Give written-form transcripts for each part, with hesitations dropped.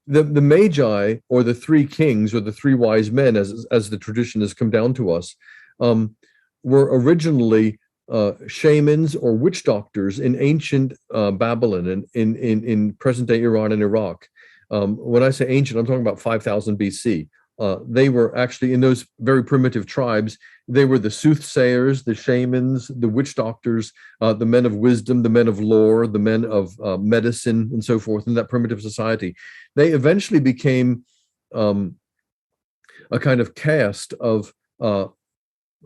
The Magi, or the three kings, or the three wise men, as the tradition has come down to us, were originally shamans or witch doctors in ancient Babylon and in present day Iran and Iraq. When I say ancient, I'm talking about 5000 BC. They were actually, in those very primitive tribes, they were the soothsayers, the shamans, the witch doctors, the men of wisdom, the men of lore, the men of medicine, and so forth in that primitive society. They eventually became a kind of caste of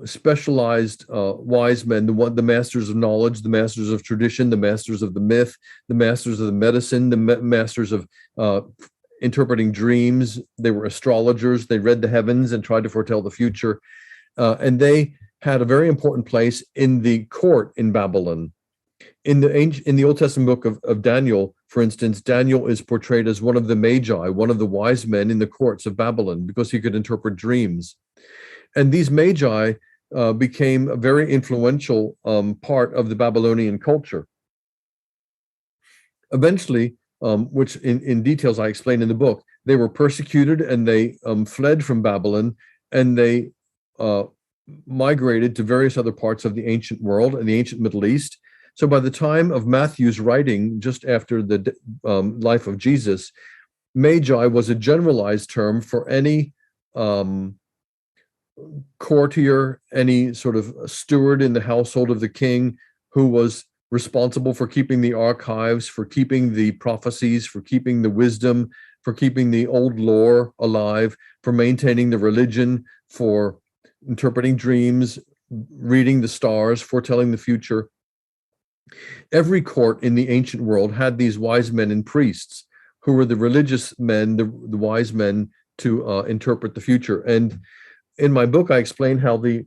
specialized wise men, the masters of knowledge, the masters of tradition, the masters of the myth, the masters of the medicine, the masters of interpreting dreams. They were astrologers. They read the heavens and tried to foretell the future. And they had a very important place in the court in Babylon. In the Old Testament book of Daniel, for instance, Daniel is portrayed as one of the Magi, one of the wise men in the courts of Babylon, because he could interpret dreams. And these Magi became a very influential part of the Babylonian culture. Eventually, which in details I explain in the book, they were persecuted and they fled from Babylon, and they migrated to various other parts of the ancient world and the ancient Middle East. So by the time of Matthew's writing, just after the life of Jesus, Magi was a generalized term for any courtier, any sort of steward in the household of the king who was responsible for keeping the archives, for keeping the prophecies, for keeping the wisdom, for keeping the old lore alive, for maintaining the religion, for interpreting dreams, reading the stars, foretelling the future. Every court in the ancient world had these wise men and priests who were the religious men, the wise men to interpret the future. And in my book, I explain how the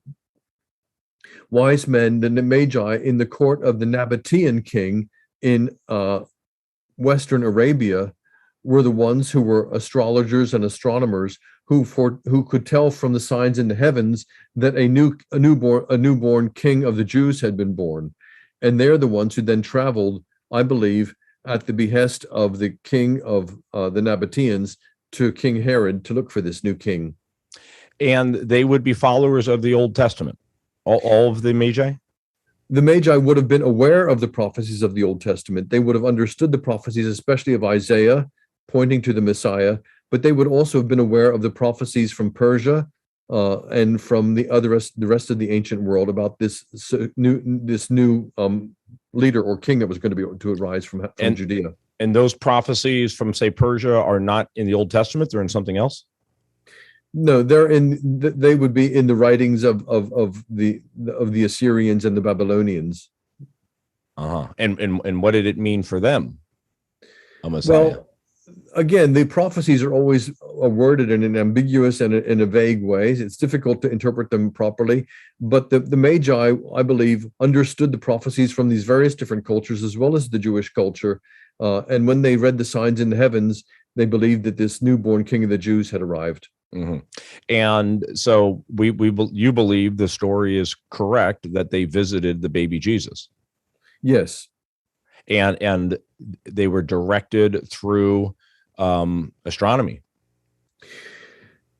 wise men, the Magi, in the court of the Nabatean king in Western Arabia, were the ones who were astrologers and astronomers who could tell from the signs in the heavens that a newborn king of the Jews had been born. And they're the ones who then traveled, I believe, at the behest of the king of the Nabateans to King Herod to look for this new king. And they would be followers of the Old Testament, all of the Magi? The Magi would have been aware of the prophecies of the Old Testament. They would have understood the prophecies, especially of Isaiah, pointing to the Messiah, but they would also have been aware of the prophecies from Persia and from the rest of the ancient world about this new leader or king that was going to arise from Judea. And those prophecies from, say, Persia are not in the Old Testament; they're in something else. No, they would be in the writings of the Assyrians and the Babylonians. And what did it mean for them? A Messiah. Well, again, the prophecies are always worded in an ambiguous and in a vague way. It's difficult to interpret them properly. But the Magi, I believe, understood the prophecies from these various different cultures as well as the Jewish culture. And when they read the signs in the heavens, they believed that this newborn king of the Jews had arrived. Mm-hmm. And so you believe the story is correct, that they visited the baby Jesus. Yes. And they were directed through astronomy.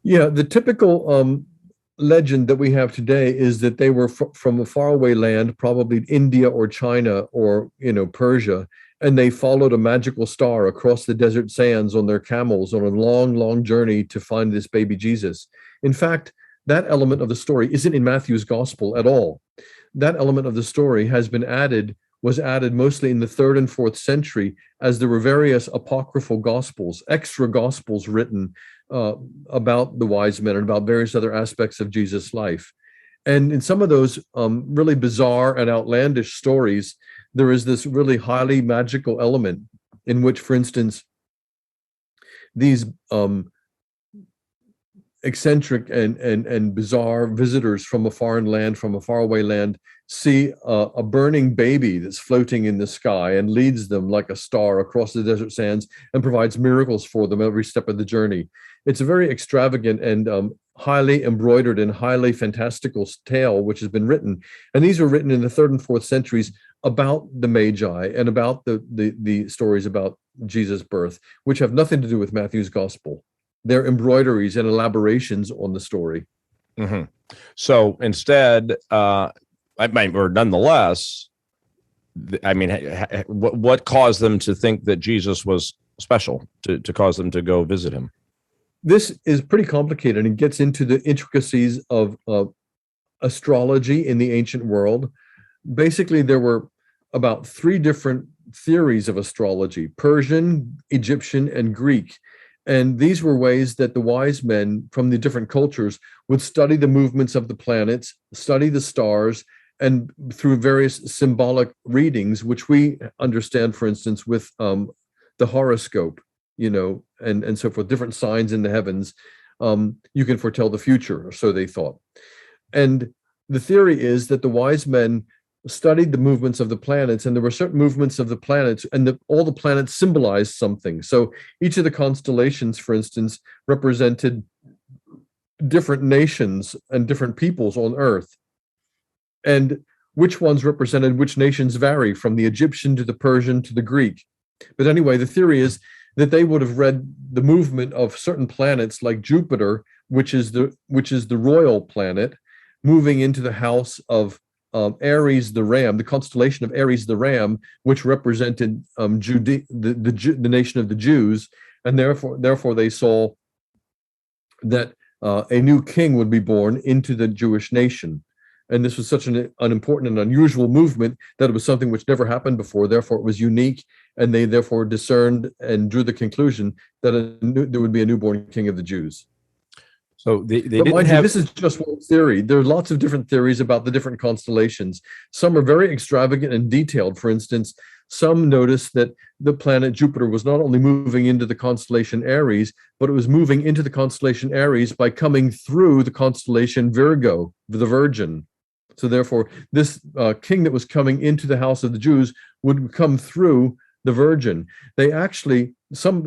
Yeah, the typical legend that we have today is that they were from a faraway land, probably India or China or Persia, and they followed a magical star across the desert sands on their camels on a long, long journey to find this baby Jesus. In fact, that element of the story isn't in Matthew's gospel at all. That element of the story was added mostly in the 3rd and 4th century, as there were various apocryphal gospels, extra gospels written about the wise men and about various other aspects of Jesus' life. And in some of those really bizarre and outlandish stories, there is this really highly magical element in which, for instance, these eccentric and bizarre visitors from a foreign land, from a faraway land, see a burning baby that's floating in the sky and leads them like a star across the desert sands and provides miracles for them every step of the journey. It's a very extravagant and highly embroidered and highly fantastical tale which has been written. And these were written in the 3rd and 4th centuries about the Magi and about the stories about Jesus' birth, which have nothing to do with Matthew's gospel. They're embroideries and elaborations on the story. Mm-hmm. So instead, or nonetheless, I mean, what caused them to think that Jesus was special to cause them to go visit him? This is pretty complicated and gets into the intricacies of astrology in the ancient world. Basically, there were about 3 different theories of astrology: Persian, Egyptian, and Greek. And these were ways that the wise men from the different cultures would study the movements of the planets, study the stars, and through various symbolic readings, which we understand, for instance, with the horoscope, and so forth, different signs in the heavens, you can foretell the future, or so they thought. And the theory is that the wise men studied the movements of the planets, and there were certain movements of the planets, and all the planets symbolized something. So each of the constellations, for instance, represented different nations and different peoples on Earth. And which ones represented which nations vary from the Egyptian to the Persian to the Greek. But anyway, the theory is that they would have read the movement of certain planets like Jupiter, which is the royal planet, moving into the house of Aries the ram, the constellation of Aries the ram, which represented the nation of the Jews, and therefore they saw that a new king would be born into the Jewish nation. And this was such an important and unusual movement that it was something which never happened before. Therefore, it was unique, and they therefore discerned and drew the conclusion that there would be a newborn king of the Jews. So they didn't have. This is just one theory. There are lots of different theories about the different constellations. Some are very extravagant and detailed. For instance, some noticed that the planet Jupiter was not only moving into the constellation Aries, but it was moving into the constellation Aries by coming through the constellation Virgo, the Virgin. So therefore, this king that was coming into the house of the Jews would come through the Virgin. They actually, some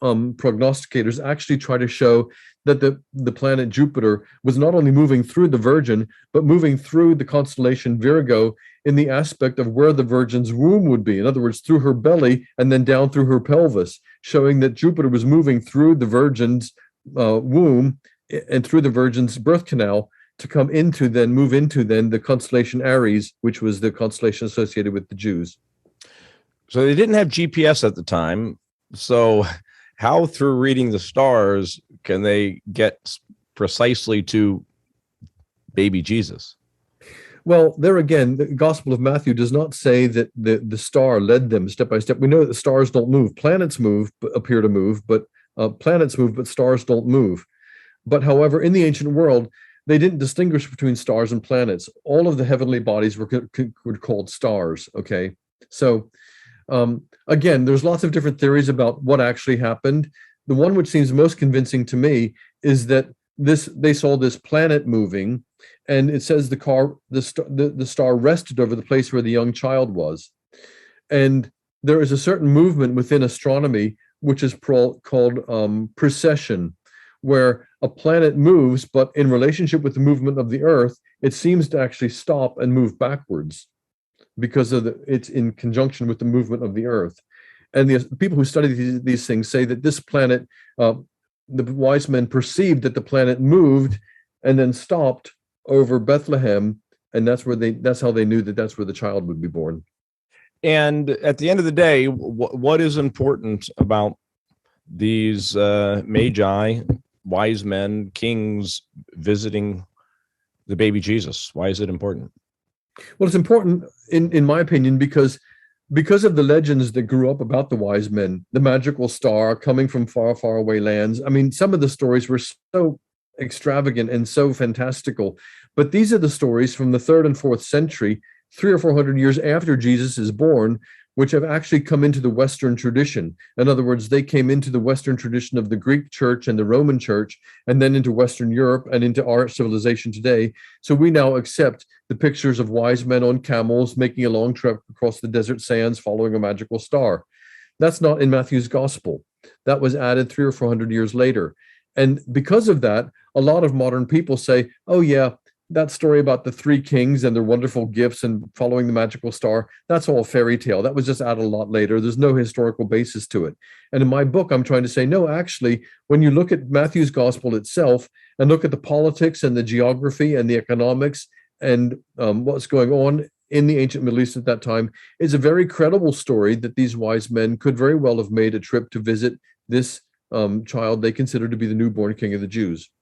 prognosticators actually try to show that the planet Jupiter was not only moving through the Virgin, but moving through the constellation Virgo in the aspect of where the Virgin's womb would be. In other words, through her belly and then down through her pelvis, showing that Jupiter was moving through the Virgin's womb and through the Virgin's birth canal to move into the constellation Aries, which was the constellation associated with the Jews. So they didn't have GPS at the time. So how, through reading the stars, can they get precisely to baby Jesus? Well, there again, the Gospel of Matthew does not say that the star led them step by step. We know that the stars don't move. Planets appear to move, but stars don't move. But however, in the ancient world, they didn't distinguish between stars and planets. All of the heavenly bodies were called stars. Okay, so again, there's lots of different theories about what actually happened. The one which seems most convincing to me is that they saw this planet moving, and it says the star rested over the place where the young child was. And there is a certain movement within astronomy which is called precession, where a planet moves, but in relationship with the movement of the Earth, it seems to actually stop and move backwards because it's in conjunction with the movement of the Earth. And the people who study these things say that this planet, the wise men perceived that the planet moved and then stopped over Bethlehem, and that's how they knew that that's where the child would be born. And at the end of the day, what is important about these Magi, wise men, kings visiting the baby Jesus? Why is it important? Well, it's important, in my opinion, because of the legends that grew up about the wise men, the magical star coming from far, far away lands. I mean, some of the stories were so extravagant and so fantastical, but these are the stories from the 3rd and 4th century, 300 or 400 years after Jesus is born, which have actually come into the Western tradition. In other words, they came into the Western tradition of the Greek church and the Roman church, and then into Western Europe and into our civilization today. So we now accept the pictures of wise men on camels making a long trip across the desert sands following a magical star. That's not in Matthew's gospel. That was added 300 or 400 years later. And because of that, a lot of modern people say, oh yeah, that story about the three kings and their wonderful gifts and following the magical star, that's all fairy tale. That was just added a lot later. There's no historical basis to it. And in my book, I'm trying to say, no, actually, when you look at Matthew's gospel itself and look at the politics and the geography and the economics and what's going on in the ancient Middle East at that time, it's a very credible story that these wise men could very well have made a trip to visit this child they considered to be the newborn king of the Jews.